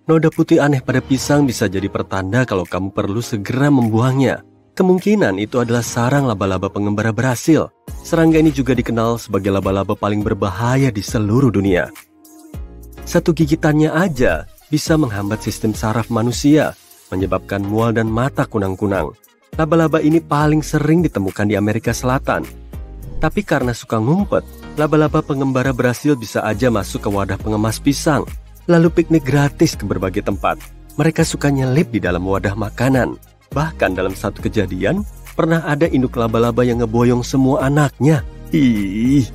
Noda putih aneh pada pisang bisa jadi pertanda kalau kamu perlu segera membuangnya. Kemungkinan itu adalah sarang laba-laba pengembara berhasil. Serangga ini juga dikenal sebagai laba-laba paling berbahaya di seluruh dunia. Satu gigitannya aja bisa menghambat sistem saraf manusia, menyebabkan mual dan mata kunang-kunang. Laba-laba ini paling sering ditemukan di Amerika Selatan. Tapi karena suka ngumpet, laba-laba pengembara berhasil bisa aja masuk ke wadah pengemas pisang, lalu piknik gratis ke berbagai tempat. Mereka suka nyelip di dalam wadah makanan. Bahkan dalam satu kejadian, pernah ada induk laba-laba yang ngeboyong semua anaknya. Ih.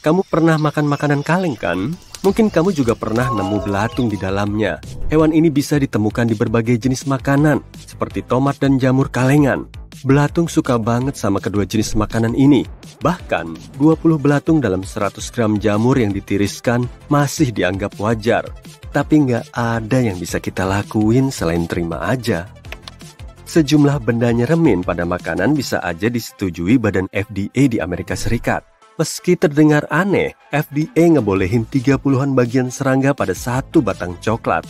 Kamu pernah makan makanan kaleng kan? Mungkin kamu juga pernah nemu belatung di dalamnya. Hewan ini bisa ditemukan di berbagai jenis makanan, seperti tomat dan jamur kalengan. Belatung suka banget sama kedua jenis makanan ini. Bahkan, 20 belatung dalam 100 gram jamur yang ditiriskan masih dianggap wajar. Tapi nggak ada yang bisa kita lakuin selain terima aja. Sejumlah benda nyeremin pada makanan bisa aja disetujui badan FDA di Amerika Serikat. Meski terdengar aneh, FDA ngebolehin 30-an bagian serangga pada satu batang coklat.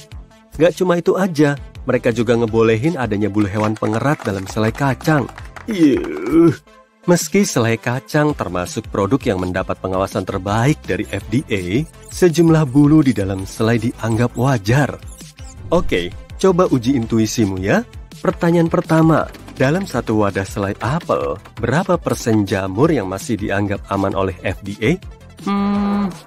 Gak cuma itu aja, mereka juga ngebolehin adanya bulu hewan pengerat dalam selai kacang. Meski selai kacang termasuk produk yang mendapat pengawasan terbaik dari FDA, sejumlah bulu di dalam selai dianggap wajar. Oke, coba uji intuisimu ya. Pertanyaan pertama, dalam satu wadah selai apel, berapa persen jamur yang masih dianggap aman oleh FDA?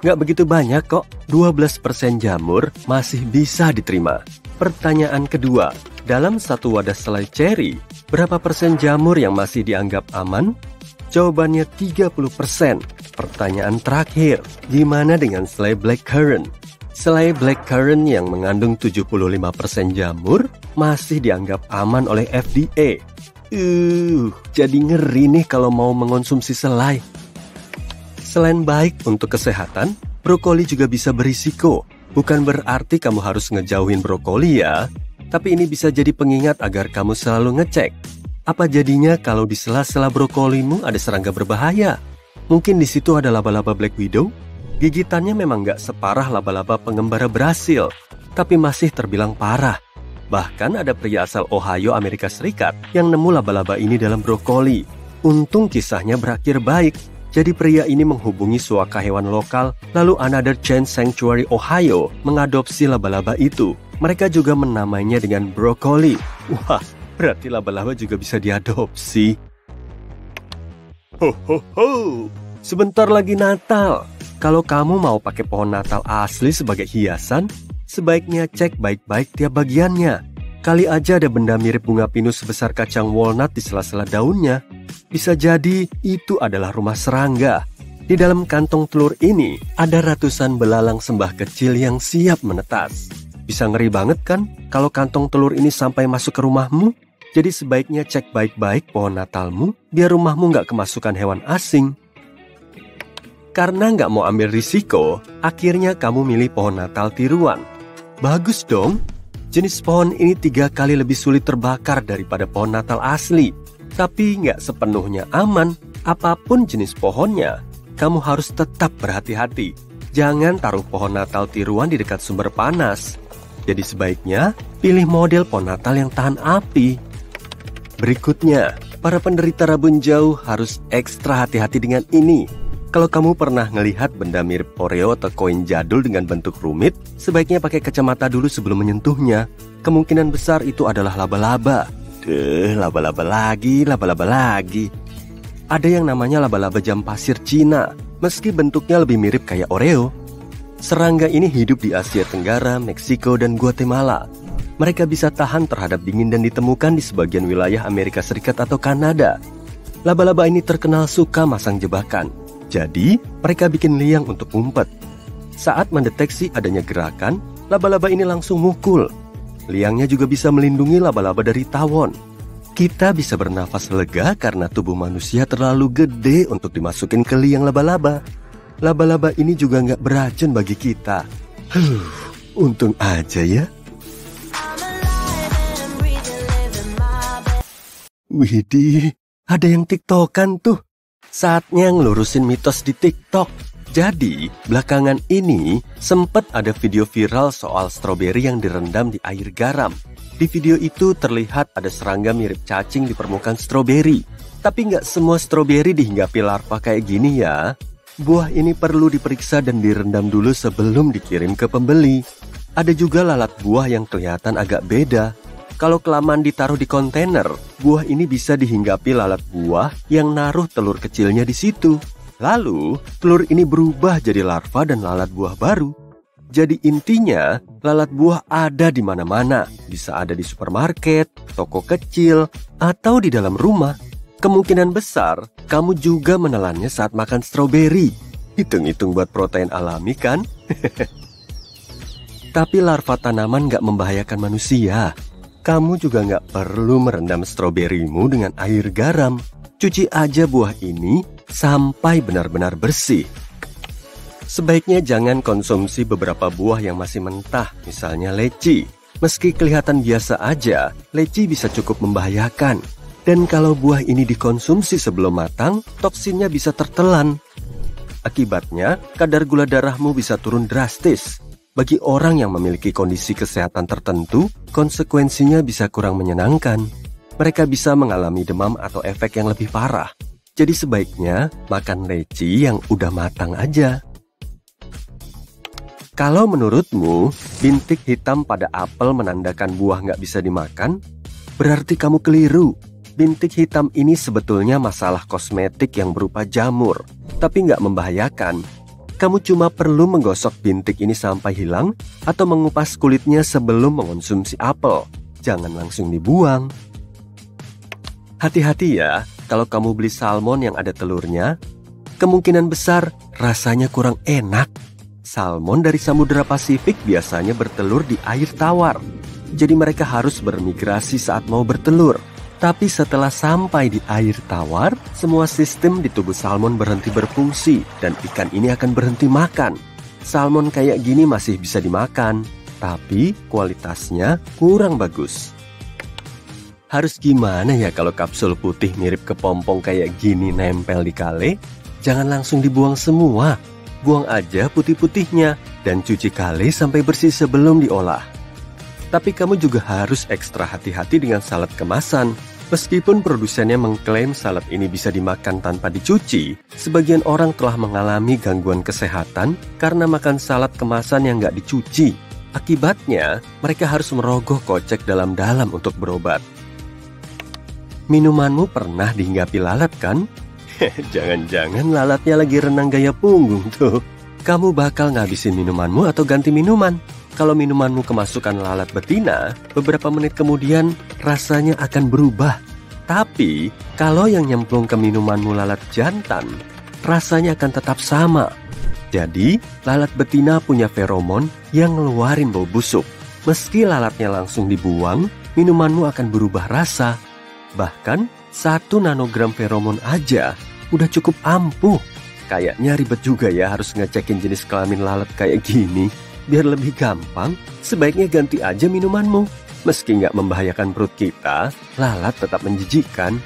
Nggak begitu banyak kok, 12% jamur masih bisa diterima. Pertanyaan kedua, dalam satu wadah selai ceri, berapa persen jamur yang masih dianggap aman? Jawabannya 30%. Pertanyaan terakhir, gimana dengan selai blackcurrant? Selai blackcurrant yang mengandung 75% jamur masih dianggap aman oleh FDA. Jadi ngeri nih kalau mau mengonsumsi selai. Selain baik untuk kesehatan, brokoli juga bisa berisiko. Bukan berarti kamu harus ngejauhin brokoli ya, tapi ini bisa jadi pengingat agar kamu selalu ngecek. Apa jadinya kalau di sela-sela brokolimu ada serangga berbahaya? Mungkin di situ ada laba-laba black widow? Gigitannya memang nggak separah laba-laba pengembara berhasil, tapi masih terbilang parah. Bahkan ada pria asal Ohio, Amerika Serikat yang nemu laba-laba ini dalam brokoli. Untung kisahnya berakhir baik. Jadi pria ini menghubungi suaka hewan lokal, lalu Another Chance Sanctuary Ohio mengadopsi laba-laba itu. Mereka juga menamainya dengan brokoli. Wah, berarti laba-laba juga bisa diadopsi. Ho ho ho, sebentar lagi Natal. Kalau kamu mau pakai pohon Natal asli sebagai hiasan, sebaiknya cek baik-baik tiap bagiannya. Kali aja ada benda mirip bunga pinus sebesar kacang walnut di sela-sela daunnya. Bisa jadi itu adalah rumah serangga. Di dalam kantong telur ini ada ratusan belalang sembah kecil yang siap menetas. Bisa ngeri banget kan kalau kantong telur ini sampai masuk ke rumahmu? Jadi sebaiknya cek baik-baik pohon Natalmu biar rumahmu nggak kemasukan hewan asing. Karena nggak mau ambil risiko, akhirnya kamu milih pohon Natal tiruan. Bagus dong, jenis pohon ini 3 kali lebih sulit terbakar daripada pohon Natal asli. Tapi nggak sepenuhnya aman, apapun jenis pohonnya, kamu harus tetap berhati-hati. Jangan taruh pohon Natal tiruan di dekat sumber panas. Jadi sebaiknya pilih model pohon Natal yang tahan api. Berikutnya, para penderita rabun jauh harus ekstra hati-hati dengan ini. Kalau kamu pernah ngelihat benda mirip Oreo atau koin jadul dengan bentuk rumit, sebaiknya pakai kacamata dulu sebelum menyentuhnya. Kemungkinan besar itu adalah laba-laba. Laba-laba lagi. Ada yang namanya laba-laba jam pasir Cina, meski bentuknya lebih mirip kayak Oreo. Serangga ini hidup di Asia Tenggara, Meksiko, dan Guatemala. Mereka bisa tahan terhadap dingin dan ditemukan di sebagian wilayah Amerika Serikat atau Kanada. Laba-laba ini terkenal suka masang jebakan. Jadi, mereka bikin liang untuk umpet. Saat mendeteksi adanya gerakan, laba-laba ini langsung mukul. Liangnya juga bisa melindungi laba-laba dari tawon. Kita bisa bernafas lega karena tubuh manusia terlalu gede untuk dimasukin ke liang laba-laba. Laba-laba ini juga nggak beracun bagi kita. Untung aja ya. Widih, ada yang tiktokan tuh. Saatnya ngelurusin mitos di TikTok. Jadi, belakangan ini sempat ada video viral soal stroberi yang direndam di air garam. Di video itu terlihat ada serangga mirip cacing di permukaan stroberi. Tapi nggak semua stroberi dihinggapi larva kayak gini ya. Buah ini perlu diperiksa dan direndam dulu sebelum dikirim ke pembeli. Ada juga lalat buah yang kelihatan agak beda. Kalau kelamaan ditaruh di kontainer, buah ini bisa dihinggapi lalat buah yang naruh telur kecilnya di situ. Lalu, telur ini berubah jadi larva dan lalat buah baru. Jadi intinya, lalat buah ada di mana-mana. Bisa ada di supermarket, toko kecil, atau di dalam rumah. Kemungkinan besar, kamu juga menelannya saat makan stroberi. Hitung-hitung buat protein alami kan? Tapi larva tanaman nggak membahayakan manusia. Kamu juga nggak perlu merendam stroberimu dengan air garam. Cuci aja buah ini sampai benar-benar bersih. Sebaiknya jangan konsumsi beberapa buah yang masih mentah, misalnya leci. Meski kelihatan biasa aja, leci bisa cukup membahayakan. Dan kalau buah ini dikonsumsi sebelum matang, toksinnya bisa tertelan. Akibatnya, kadar gula darahmu bisa turun drastis. Bagi orang yang memiliki kondisi kesehatan tertentu, konsekuensinya bisa kurang menyenangkan. Mereka bisa mengalami demam atau efek yang lebih parah. Jadi sebaiknya makan leci yang udah matang aja. Kalau menurutmu, bintik hitam pada apel menandakan buah nggak bisa dimakan, berarti kamu keliru. Bintik hitam ini sebetulnya masalah kosmetik yang berupa jamur, tapi nggak membahayakan. Kamu cuma perlu menggosok bintik ini sampai hilang atau mengupas kulitnya sebelum mengonsumsi apel. Jangan langsung dibuang. Hati-hati ya, kalau kamu beli salmon yang ada telurnya, kemungkinan besar rasanya kurang enak. Salmon dari Samudra Pasifik biasanya bertelur di air tawar. Jadi mereka harus bermigrasi saat mau bertelur. Tapi setelah sampai di air tawar, semua sistem di tubuh salmon berhenti berfungsi dan ikan ini akan berhenti makan. Salmon kayak gini masih bisa dimakan, tapi kualitasnya kurang bagus. Harus gimana ya kalau kapsul putih mirip kepompong kayak gini nempel di kale? Jangan langsung dibuang semua. Buang aja putih-putihnya dan cuci kale sampai bersih sebelum diolah. Tapi kamu juga harus ekstra hati-hati dengan salad kemasan. Meskipun produsennya mengklaim salad ini bisa dimakan tanpa dicuci, sebagian orang telah mengalami gangguan kesehatan karena makan salad kemasan yang nggak dicuci. Akibatnya, mereka harus merogoh kocek dalam-dalam untuk berobat. Minumanmu pernah dihinggapi lalat kan? Jangan-jangan lalatnya lagi renang gaya punggung tuh. Kamu bakal ngabisin minumanmu atau ganti minuman. Kalau minumanmu kemasukan lalat betina, beberapa menit kemudian rasanya akan berubah. Tapi, kalau yang nyemplung ke minumanmu lalat jantan, rasanya akan tetap sama. Jadi, lalat betina punya feromon yang ngeluarin bau busuk. Meski lalatnya langsung dibuang, minumanmu akan berubah rasa. Bahkan, 1 nanogram feromon aja udah cukup ampuh. Kayaknya ribet juga ya harus ngecekin jenis kelamin lalat kayak gini. Biar lebih gampang, sebaiknya ganti aja minumanmu. Meski nggak membahayakan perut kita, lalat tetap menjijikkan.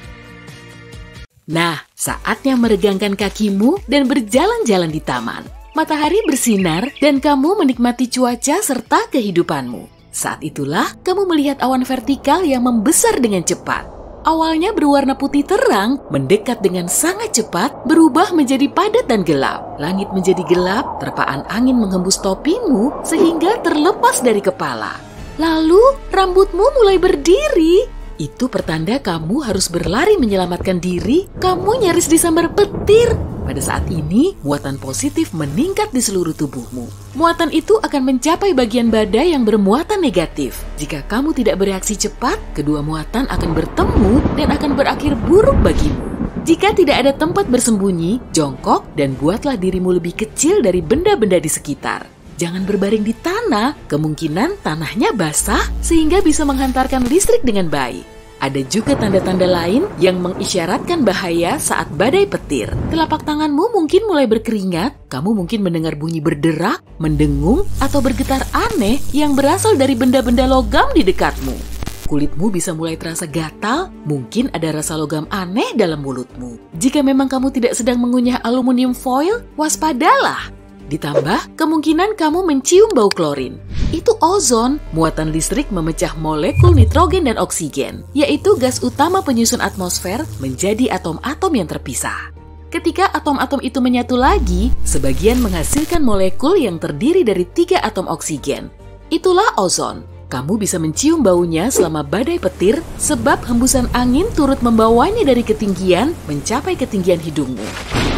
Nah, saatnya meregangkan kakimu dan berjalan-jalan di taman. Matahari bersinar dan kamu menikmati cuaca serta kehidupanmu. Saat itulah kamu melihat awan vertikal yang membesar dengan cepat. Awalnya berwarna putih terang, mendekat dengan sangat cepat, berubah menjadi padat dan gelap. Langit menjadi gelap, terpaan angin menghembus topimu sehingga terlepas dari kepala. Lalu, rambutmu mulai berdiri. Itu pertanda kamu harus berlari menyelamatkan diri, kamu nyaris disambar petir. Pada saat ini, muatan positif meningkat di seluruh tubuhmu. Muatan itu akan mencapai bagian badai yang bermuatan negatif. Jika kamu tidak bereaksi cepat, kedua muatan akan bertemu dan akan berakhir buruk bagimu. Jika tidak ada tempat bersembunyi, jongkok dan buatlah dirimu lebih kecil dari benda-benda di sekitar. Jangan berbaring di tanah, kemungkinan tanahnya basah sehingga bisa menghantarkan listrik dengan baik. Ada juga tanda-tanda lain yang mengisyaratkan bahaya saat badai petir. Telapak tanganmu mungkin mulai berkeringat, kamu mungkin mendengar bunyi berderak, mendengung, atau bergetar aneh yang berasal dari benda-benda logam di dekatmu. Kulitmu bisa mulai terasa gatal, mungkin ada rasa logam aneh dalam mulutmu. Jika memang kamu tidak sedang mengunyah aluminium foil, waspadalah. Ditambah, kemungkinan kamu mencium bau klorin. Itu ozon, muatan listrik memecah molekul nitrogen dan oksigen, yaitu gas utama penyusun atmosfer menjadi atom-atom yang terpisah. Ketika atom-atom itu menyatu lagi, sebagian menghasilkan molekul yang terdiri dari 3 atom oksigen. Itulah ozon. Kamu bisa mencium baunya selama badai petir sebab hembusan angin turut membawanya dari ketinggian mencapai ketinggian hidungmu.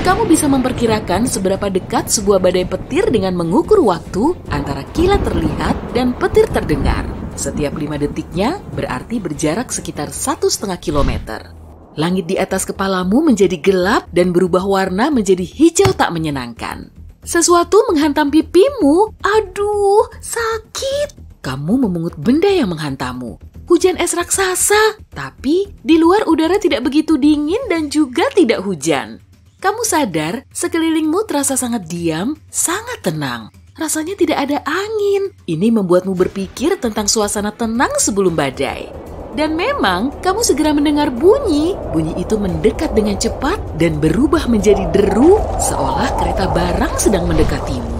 Kamu bisa memperkirakan seberapa dekat sebuah badai petir dengan mengukur waktu antara kilat terlihat dan petir terdengar. Setiap 5 detiknya berarti berjarak sekitar 1,5 kilometer. Langit di atas kepalamu menjadi gelap dan berubah warna menjadi hijau tak menyenangkan. Sesuatu menghantam pipimu. Aduh, sakit. Kamu memungut benda yang menghantammu. Hujan es raksasa. Tapi di luar udara tidak begitu dingin dan juga tidak hujan. Kamu sadar sekelilingmu terasa sangat diam, sangat tenang. Rasanya tidak ada angin. Ini membuatmu berpikir tentang suasana tenang sebelum badai. Dan memang, kamu segera mendengar bunyi. Bunyi itu mendekat dengan cepat dan berubah menjadi deru seolah kereta barang sedang mendekatimu.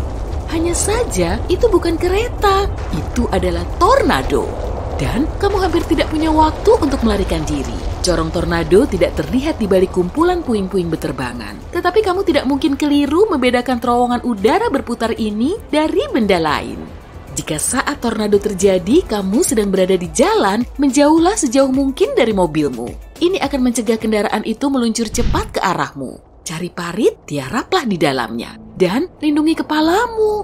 Hanya saja, itu bukan kereta. Itu adalah tornado. Dan kamu hampir tidak punya waktu untuk melarikan diri. Corong tornado tidak terlihat di balik kumpulan puing-puing beterbangan. Tetapi kamu tidak mungkin keliru membedakan terowongan udara berputar ini dari benda lain. Jika saat tornado terjadi, kamu sedang berada di jalan, menjauhlah sejauh mungkin dari mobilmu. Ini akan mencegah kendaraan itu meluncur cepat ke arahmu. Cari parit, tiaraplah di dalamnya. Dan lindungi kepalamu.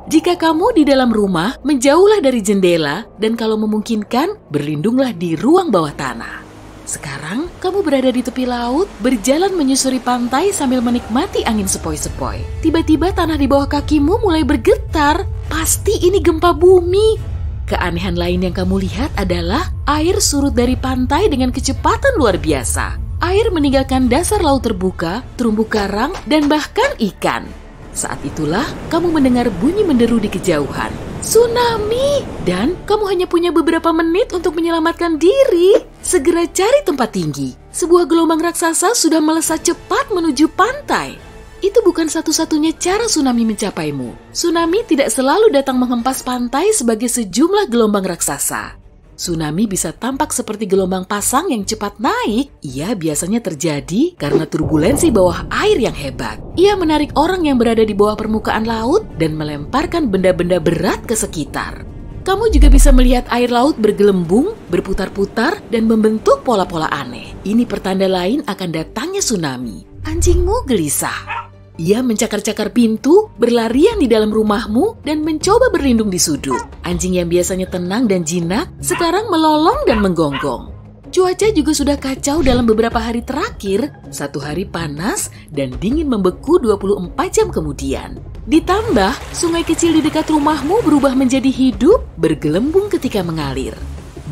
Jika kamu di dalam rumah, menjauhlah dari jendela, dan kalau memungkinkan, berlindunglah di ruang bawah tanah. Sekarang, kamu berada di tepi laut, berjalan menyusuri pantai sambil menikmati angin sepoi-sepoi. Tiba-tiba tanah di bawah kakimu mulai bergetar. Pasti ini gempa bumi. Keanehan lain yang kamu lihat adalah air surut dari pantai dengan kecepatan luar biasa. Air meninggalkan dasar laut terbuka, terumbu karang, dan bahkan ikan. Saat itulah kamu mendengar bunyi menderu di kejauhan. Tsunami! Dan kamu hanya punya beberapa menit untuk menyelamatkan diri. Segera cari tempat tinggi. Sebuah gelombang raksasa sudah melesat cepat menuju pantai. Itu bukan satu-satunya cara tsunami mencapaimu. Tsunami tidak selalu datang menghempas pantai sebagai sejumlah gelombang raksasa. Tsunami bisa tampak seperti gelombang pasang yang cepat naik. Ia biasanya terjadi karena turbulensi bawah air yang hebat. Ia menarik orang yang berada di bawah permukaan laut dan melemparkan benda-benda berat ke sekitar. Kamu juga bisa melihat air laut bergelembung, berputar-putar, dan membentuk pola-pola aneh. Ini pertanda lain akan datangnya tsunami. Anjingmu gelisah. Ia mencakar-cakar pintu, berlarian di dalam rumahmu, dan mencoba berlindung di sudut. Anjing yang biasanya tenang dan jinak, sekarang melolong dan menggonggong. Cuaca juga sudah kacau dalam beberapa hari terakhir. Satu hari panas dan dingin membeku 24 jam kemudian. Ditambah, sungai kecil di dekat rumahmu berubah menjadi hidup, bergelembung ketika mengalir.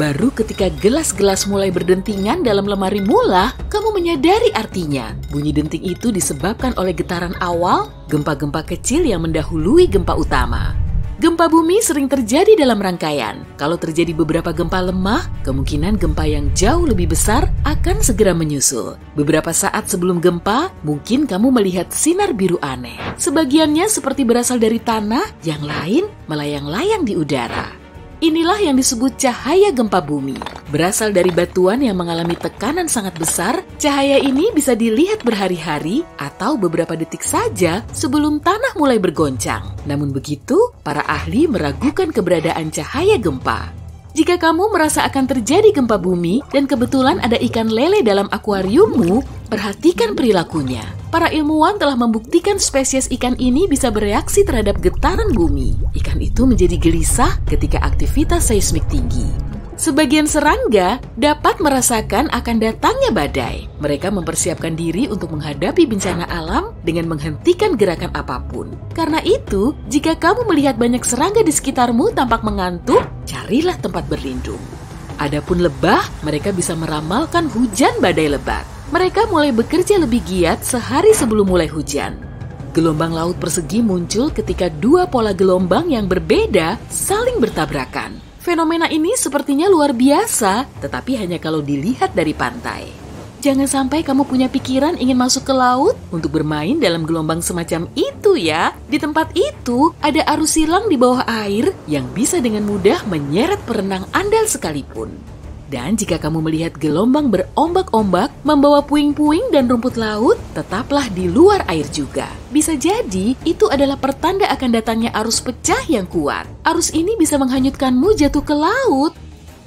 Baru ketika gelas-gelas mulai berdentingan dalam lemari mula, kamu menyadari artinya. Bunyi denting itu disebabkan oleh getaran awal, gempa-gempa kecil yang mendahului gempa utama. Gempa bumi sering terjadi dalam rangkaian. Kalau terjadi beberapa gempa lemah, kemungkinan gempa yang jauh lebih besar akan segera menyusul. Beberapa saat sebelum gempa, mungkin kamu melihat sinar biru aneh. Sebagiannya seperti berasal dari tanah, yang lain melayang-layang di udara. Inilah yang disebut cahaya gempa bumi. Berasal dari batuan yang mengalami tekanan sangat besar, cahaya ini bisa dilihat berhari-hari atau beberapa detik saja sebelum tanah mulai bergoncang. Namun begitu, para ahli meragukan keberadaan cahaya gempa. Jika kamu merasa akan terjadi gempa bumi dan kebetulan ada ikan lele dalam akuariummu, perhatikan perilakunya. Para ilmuwan telah membuktikan spesies ikan ini bisa bereaksi terhadap getaran bumi. Ikan itu menjadi gelisah ketika aktivitas seismik tinggi. Sebagian serangga dapat merasakan akan datangnya badai. Mereka mempersiapkan diri untuk menghadapi bencana alam dengan menghentikan gerakan apapun. Karena itu, jika kamu melihat banyak serangga di sekitarmu tampak mengantuk, carilah tempat berlindung. Adapun lebah, mereka bisa meramalkan hujan badai lebat. Mereka mulai bekerja lebih giat sehari sebelum mulai hujan. Gelombang laut persegi muncul ketika dua pola gelombang yang berbeda saling bertabrakan. Fenomena ini sepertinya luar biasa, tetapi hanya kalau dilihat dari pantai. Jangan sampai kamu punya pikiran ingin masuk ke laut untuk bermain dalam gelombang semacam itu ya. Di tempat itu ada arus silang di bawah air yang bisa dengan mudah menyeret perenang andal sekalipun. Dan jika kamu melihat gelombang berombak-ombak membawa puing-puing dan rumput laut, tetaplah di luar air juga. Bisa jadi itu adalah pertanda akan datangnya arus pecah yang kuat. Arus ini bisa menghanyutkanmu jatuh ke laut.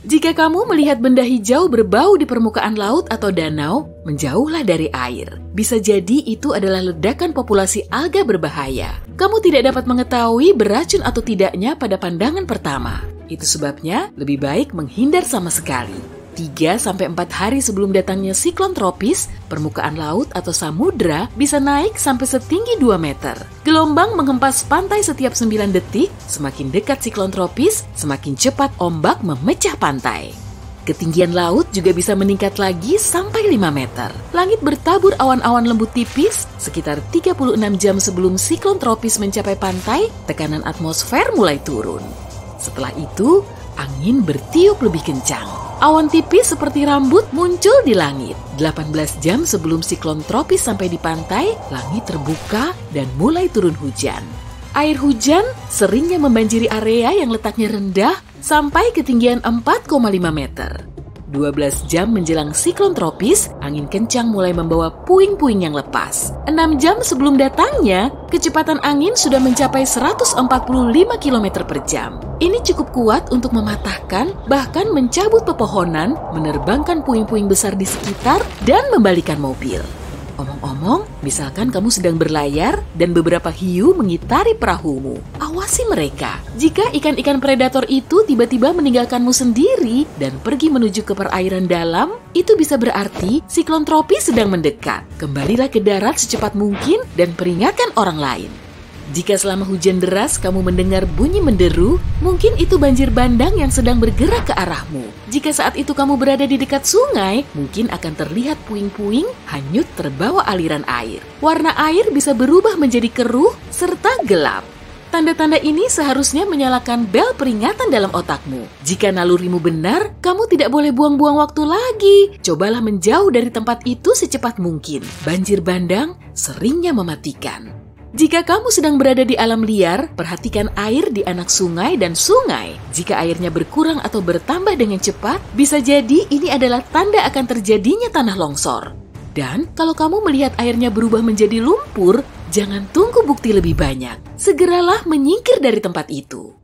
Jika kamu melihat benda hijau berbau di permukaan laut atau danau, menjauhlah dari air. Bisa jadi itu adalah ledakan populasi alga berbahaya. Kamu tidak dapat mengetahui beracun atau tidaknya pada pandangan pertama. Itu sebabnya lebih baik menghindar sama sekali. 3-4 hari sebelum datangnya siklon tropis, permukaan laut atau samudra bisa naik sampai setinggi 2 meter. Gelombang menghempas pantai setiap 9 detik, semakin dekat siklon tropis, semakin cepat ombak memecah pantai. Ketinggian laut juga bisa meningkat lagi sampai 5 meter. Langit bertabur awan-awan lembut tipis, sekitar 36 jam sebelum siklon tropis mencapai pantai, tekanan atmosfer mulai turun. Setelah itu, angin bertiup lebih kencang. Awan tipis seperti rambut muncul di langit. 18 jam sebelum siklon tropis sampai di pantai, langit terbuka dan mulai turun hujan. Air hujan seringnya membanjiri area yang letaknya rendah sampai ketinggian 4,5 meter. 12 jam menjelang siklon tropis, angin kencang mulai membawa puing-puing yang lepas. 6 jam sebelum datangnya, kecepatan angin sudah mencapai 145 km per jam. Ini cukup kuat untuk mematahkan, bahkan mencabut pepohonan, menerbangkan puing-puing besar di sekitar, dan membalikan mobil. Omong-omong, misalkan kamu sedang berlayar dan beberapa hiu mengitari perahumu. Awasi mereka. Jika ikan-ikan predator itu tiba-tiba meninggalkanmu sendiri dan pergi menuju ke perairan dalam, itu bisa berarti siklon tropis sedang mendekat. Kembalilah ke darat secepat mungkin dan peringatkan orang lain. Jika selama hujan deras kamu mendengar bunyi menderu, mungkin itu banjir bandang yang sedang bergerak ke arahmu. Jika saat itu kamu berada di dekat sungai, mungkin akan terlihat puing-puing hanyut terbawa aliran air. Warna air bisa berubah menjadi keruh serta gelap. Tanda-tanda ini seharusnya menyalakan bel peringatan dalam otakmu. Jika nalurimu benar, kamu tidak boleh buang-buang waktu lagi. Cobalah menjauh dari tempat itu secepat mungkin. Banjir bandang seringnya mematikan. Jika kamu sedang berada di alam liar, perhatikan air di anak sungai dan sungai. Jika airnya berkurang atau bertambah dengan cepat, bisa jadi ini adalah tanda akan terjadinya tanah longsor. Dan kalau kamu melihat airnya berubah menjadi lumpur, jangan tunggu bukti lebih banyak. Segeralah menyingkir dari tempat itu.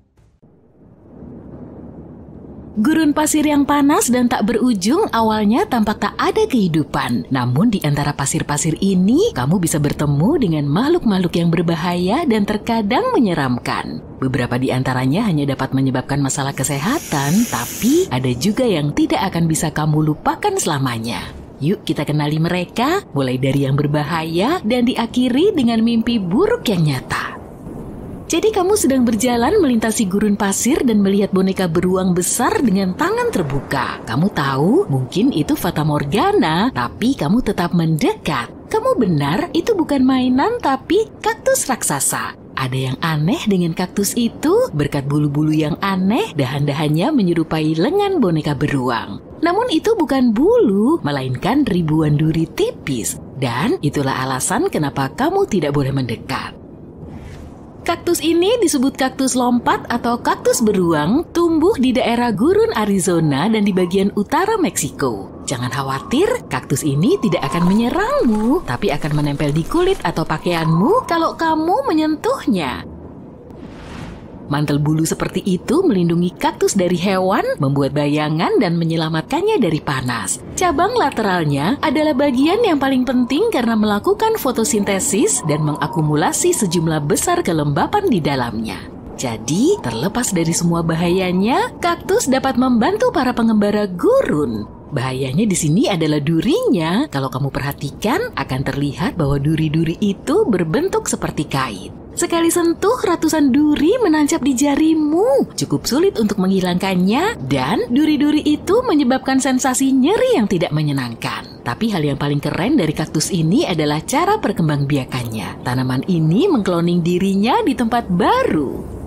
Gurun pasir yang panas dan tak berujung awalnya tampak tak ada kehidupan. Namun di antara pasir-pasir ini, kamu bisa bertemu dengan makhluk-makhluk yang berbahaya dan terkadang menyeramkan. Beberapa di antaranya hanya dapat menyebabkan masalah kesehatan, tapi ada juga yang tidak akan bisa kamu lupakan selamanya. Yuk kita kenali mereka, mulai dari yang berbahaya dan diakhiri dengan mimpi buruk yang nyata. Jadi kamu sedang berjalan melintasi gurun pasir dan melihat boneka beruang besar dengan tangan terbuka. Kamu tahu mungkin itu Fata Morgana, tapi kamu tetap mendekat. Kamu benar, itu bukan mainan tapi kaktus raksasa. Ada yang aneh dengan kaktus itu, berkat bulu-bulu yang aneh, dahan-dahannya menyerupai lengan boneka beruang. Namun itu bukan bulu, melainkan ribuan duri tipis. Dan itulah alasan kenapa kamu tidak boleh mendekat. Kaktus ini disebut kaktus lompat atau kaktus beruang, tumbuh di daerah gurun Arizona dan di bagian utara Meksiko. Jangan khawatir, kaktus ini tidak akan menyerangmu, tapi akan menempel di kulit atau pakaianmu kalau kamu menyentuhnya. Mantel bulu seperti itu melindungi kaktus dari hewan, membuat bayangan dan menyelamatkannya dari panas. Cabang lateralnya adalah bagian yang paling penting karena melakukan fotosintesis dan mengakumulasi sejumlah besar kelembapan di dalamnya. Jadi, terlepas dari semua bahayanya, kaktus dapat membantu para pengembara gurun. Bahayanya di sini adalah durinya. Kalau kamu perhatikan, akan terlihat bahwa duri-duri itu berbentuk seperti kain. Sekali sentuh, ratusan duri menancap di jarimu. Cukup sulit untuk menghilangkannya, dan duri-duri itu menyebabkan sensasi nyeri yang tidak menyenangkan. Tapi hal yang paling keren dari kaktus ini adalah cara perkembangbiakannya. Tanaman ini mengkloning dirinya di tempat baru.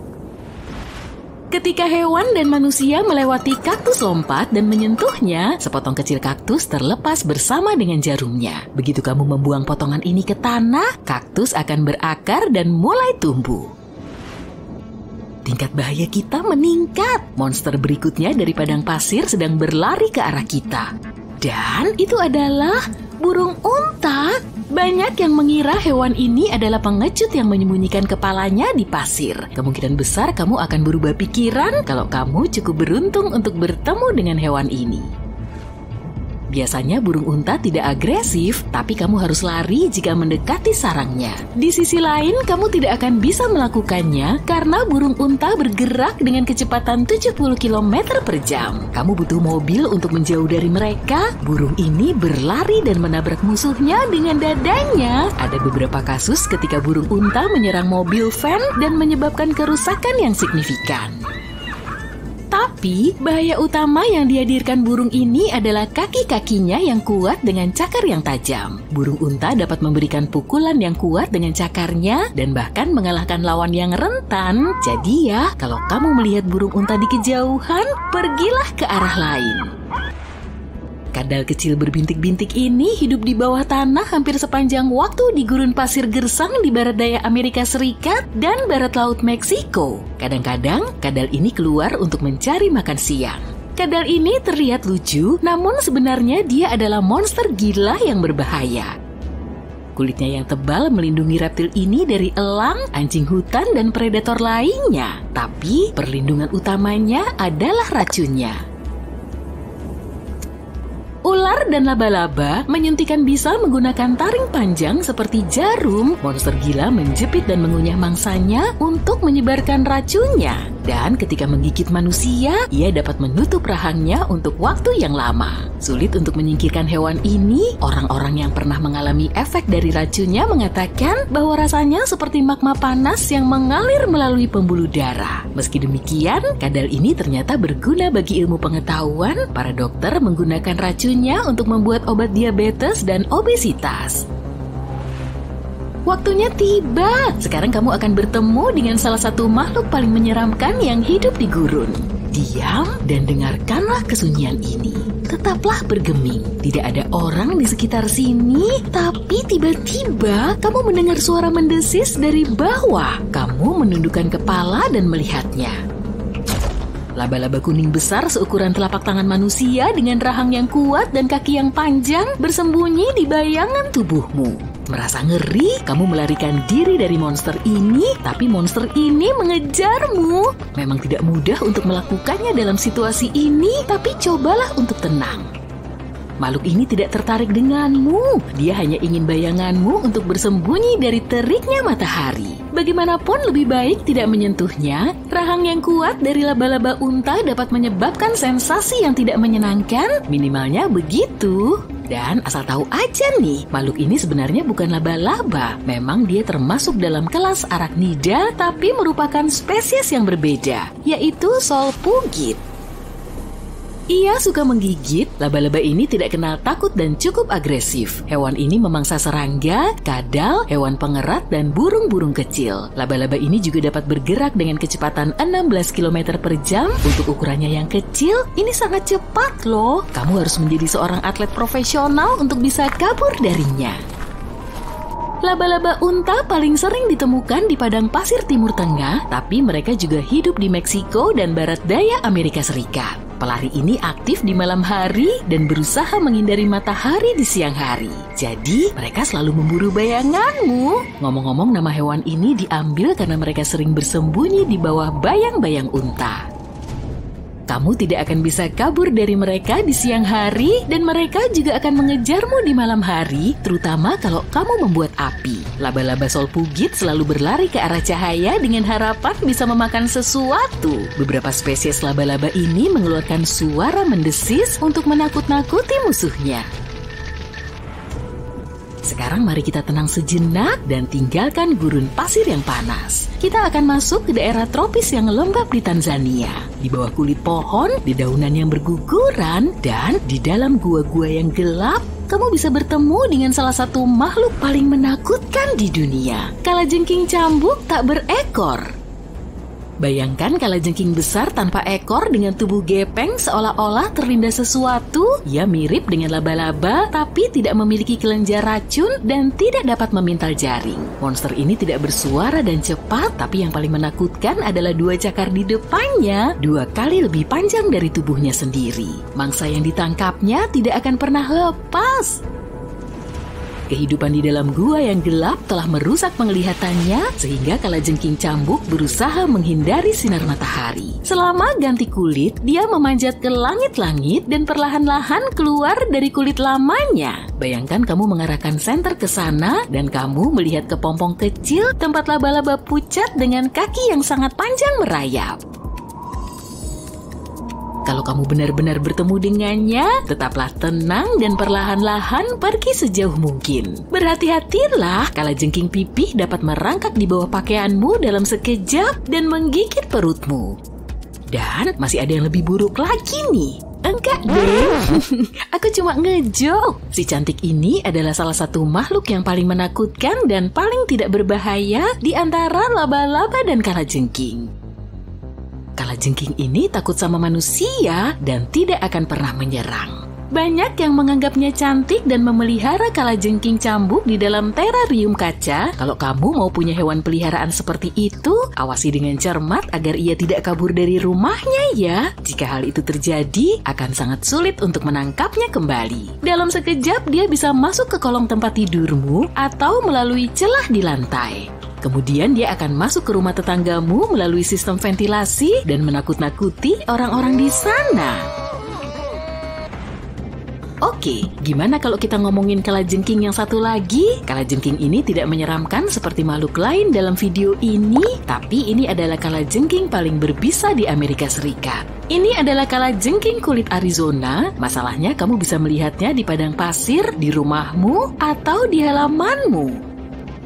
Ketika hewan dan manusia melewati kaktus lompat dan menyentuhnya, sepotong kecil kaktus terlepas bersama dengan jarumnya. Begitu kamu membuang potongan ini ke tanah, kaktus akan berakar dan mulai tumbuh. Tingkat bahaya kita meningkat. Monster berikutnya dari padang pasir sedang berlari ke arah kita. Dan itu adalah burung unta. Banyak yang mengira hewan ini adalah pengecut yang menyembunyikan kepalanya di pasir. Kemungkinan besar kamu akan berubah pikiran kalau kamu cukup beruntung untuk bertemu dengan hewan ini. Biasanya burung unta tidak agresif, tapi kamu harus lari jika mendekati sarangnya. Di sisi lain, kamu tidak akan bisa melakukannya karena burung unta bergerak dengan kecepatan 70 km per jam. Kamu butuh mobil untuk menjauh dari mereka. Burung ini berlari dan menabrak musuhnya dengan dadanya. Ada beberapa kasus ketika burung unta menyerang mobil van dan menyebabkan kerusakan yang signifikan. Tapi, bahaya utama yang dihadirkan burung ini adalah kaki-kakinya yang kuat dengan cakar yang tajam. Burung unta dapat memberikan pukulan yang kuat dengan cakarnya dan bahkan mengalahkan lawan yang rentan. Jadi ya, kalau kamu melihat burung unta di kejauhan, pergilah ke arah lain. Kadal kecil berbintik-bintik ini hidup di bawah tanah hampir sepanjang waktu di gurun pasir gersang di barat daya Amerika Serikat dan barat laut Meksiko. Kadang-kadang, kadal ini keluar untuk mencari makan siang. Kadal ini terlihat lucu, namun sebenarnya dia adalah monster gila yang berbahaya. Kulitnya yang tebal melindungi reptil ini dari elang, anjing hutan, dan predator lainnya. Tapi, perlindungan utamanya adalah racunnya. Ular dan laba-laba menyuntikkan bisa menggunakan taring panjang seperti jarum. Monster gila menjepit dan mengunyah mangsanya untuk menyebarkan racunnya. Dan ketika menggigit manusia, ia dapat menutup rahangnya untuk waktu yang lama. Sulit untuk menyingkirkan hewan ini. Orang-orang yang pernah mengalami efek dari racunnya mengatakan bahwa rasanya seperti magma panas yang mengalir melalui pembuluh darah. Meski demikian, kadal ini ternyata berguna bagi ilmu pengetahuan. Para dokter menggunakan racunnya untuk membuat obat diabetes dan obesitas. Waktunya tiba. Sekarang kamu akan bertemu dengan salah satu makhluk paling menyeramkan yang hidup di gurun. Diam dan dengarkanlah kesunyian ini. Tetaplah bergeming. Tidak ada orang di sekitar sini, tapi tiba-tiba kamu mendengar suara mendesis dari bawah. Kamu menundukkan kepala dan melihatnya. Laba-laba kuning besar seukuran telapak tangan manusia dengan rahang yang kuat dan kaki yang panjang bersembunyi di bayangan tubuhmu. Merasa ngeri, kamu melarikan diri dari monster ini, tapi monster ini mengejarmu. Memang tidak mudah untuk melakukannya dalam situasi ini, tapi cobalah untuk tenang. Makhluk ini tidak tertarik denganmu. Dia hanya ingin bayanganmu untuk bersembunyi dari teriknya matahari. Bagaimanapun lebih baik tidak menyentuhnya. Rahang yang kuat dari laba-laba unta dapat menyebabkan sensasi yang tidak menyenangkan, minimalnya begitu. Dan asal tahu aja nih, makhluk ini sebenarnya bukan laba-laba. Memang dia termasuk dalam kelas arachnida, tapi merupakan spesies yang berbeda, yaitu solpugid. Ia suka menggigit. Laba-laba ini tidak kenal takut dan cukup agresif. Hewan ini memangsa serangga, kadal, hewan pengerat, dan burung-burung kecil. Laba-laba ini juga dapat bergerak dengan kecepatan 16 km per jam. Untuk ukurannya yang kecil, ini sangat cepat loh. Kamu harus menjadi seorang atlet profesional untuk bisa kabur darinya. Laba-laba unta paling sering ditemukan di padang pasir Timur Tengah, tapi mereka juga hidup di Meksiko dan barat daya Amerika Serikat. Pelari ini aktif di malam hari dan berusaha menghindari matahari di siang hari. Jadi, mereka selalu memburu bayanganmu. Ngomong-ngomong, nama hewan ini diambil karena mereka sering bersembunyi di bawah bayang-bayang unta. Kamu tidak akan bisa kabur dari mereka di siang hari, dan mereka juga akan mengejarmu di malam hari, terutama kalau kamu membuat api. Laba-laba solpugid selalu berlari ke arah cahaya dengan harapan bisa memakan sesuatu. Beberapa spesies laba-laba ini mengeluarkan suara mendesis untuk menakut-nakuti musuhnya. Sekarang mari kita tenang sejenak dan tinggalkan gurun pasir yang panas. Kita akan masuk ke daerah tropis yang lembab di Tanzania. Di bawah kulit pohon, di daunan yang berguguran, dan di dalam gua-gua yang gelap, kamu bisa bertemu dengan salah satu makhluk paling menakutkan di dunia. Kalajengking cambuk tak berekor. Bayangkan kalajengking besar tanpa ekor dengan tubuh gepeng seolah-olah terlindas sesuatu. Ia mirip dengan laba-laba tapi tidak memiliki kelenjar racun dan tidak dapat memintal jaring. Monster ini tidak bersuara dan cepat, tapi yang paling menakutkan adalah 2 cakar di depannya, 2 kali lebih panjang dari tubuhnya sendiri. Mangsa yang ditangkapnya tidak akan pernah lepas. Kehidupan di dalam gua yang gelap telah merusak penglihatannya sehingga kalajengking cambuk berusaha menghindari sinar matahari. Selama ganti kulit, dia memanjat ke langit-langit dan perlahan-lahan keluar dari kulit lamanya. Bayangkan kamu mengarahkan senter ke sana dan kamu melihat kepompong kecil tempat laba-laba pucat dengan kaki yang sangat panjang merayap. Kalau kamu benar-benar bertemu dengannya, tetaplah tenang dan perlahan-lahan pergi sejauh mungkin. Berhati-hatilah, kalajengking pipih dapat merangkak di bawah pakaianmu dalam sekejap dan menggigit perutmu. Dan masih ada yang lebih buruk lagi nih. Enggak deh, aku cuma ngejok. Si cantik ini adalah salah satu makhluk yang paling menakutkan dan paling tidak berbahaya di antara laba-laba dan kalajengking. Kalajengking ini takut sama manusia dan tidak akan pernah menyerang. Banyak yang menganggapnya cantik dan memelihara kalajengking cambuk di dalam terarium kaca. Kalau kamu mau punya hewan peliharaan seperti itu, awasi dengan cermat agar ia tidak kabur dari rumahnya ya. Jika hal itu terjadi, akan sangat sulit untuk menangkapnya kembali. Dalam sekejap dia bisa masuk ke kolong tempat tidurmu atau melalui celah di lantai. Kemudian dia akan masuk ke rumah tetanggamu melalui sistem ventilasi dan menakut-nakuti orang-orang di sana. Oke, gimana kalau kita ngomongin kalajengking yang satu lagi? Kalajengking ini tidak menyeramkan seperti makhluk lain dalam video ini, tapi ini adalah kalajengking paling berbisa di Amerika Serikat. Ini adalah kalajengking kulit Arizona. Masalahnya kamu bisa melihatnya di padang pasir, di rumahmu, atau di halamanmu.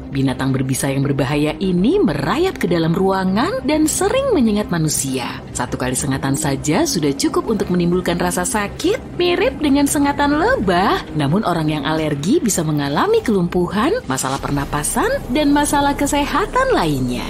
Binatang berbisa yang berbahaya ini merayap ke dalam ruangan dan sering menyengat manusia. 1 kali sengatan saja sudah cukup untuk menimbulkan rasa sakit, mirip dengan sengatan lebah. Namun orang yang alergi bisa mengalami kelumpuhan, masalah pernapasan, dan masalah kesehatan lainnya.